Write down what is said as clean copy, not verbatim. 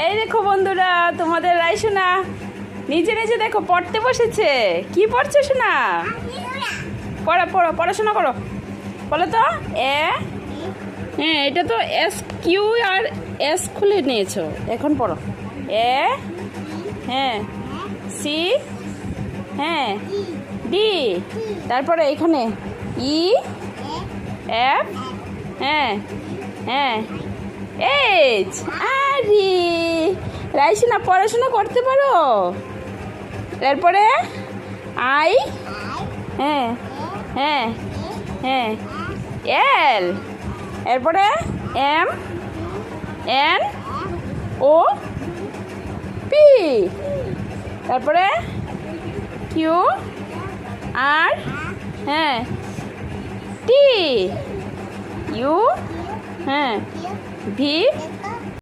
এই দেখো বন্ধুরা, তোমাদের রাইসোনা নিজে নিজে দেখো পড়তে বসেছে। কি পড়ছে সোনা? পড়ো পড়ো, পড়াশোনা করো। বলো তো হ্যাঁ, এটা তো এস কিউ আর এস খুলে নিয়েছো, এখন পড়ো। এ, হ্যাঁ, সি, হ্যাঁ, ডি, তারপরে এখানে ই, এফ, হ্যাঁ হ্যাঁ, এইচ। আরে রাইসোনা পড়াশোনা করতে পারো। তারপরে আই, হ্যাঁ হ্যাঁ হ্যাঁ, এল, এরপরে এম, এন, ও, পি, তারপরে কিউ, আর, হ্যাঁ, টি, ইউ, হ্যাঁ, ভি,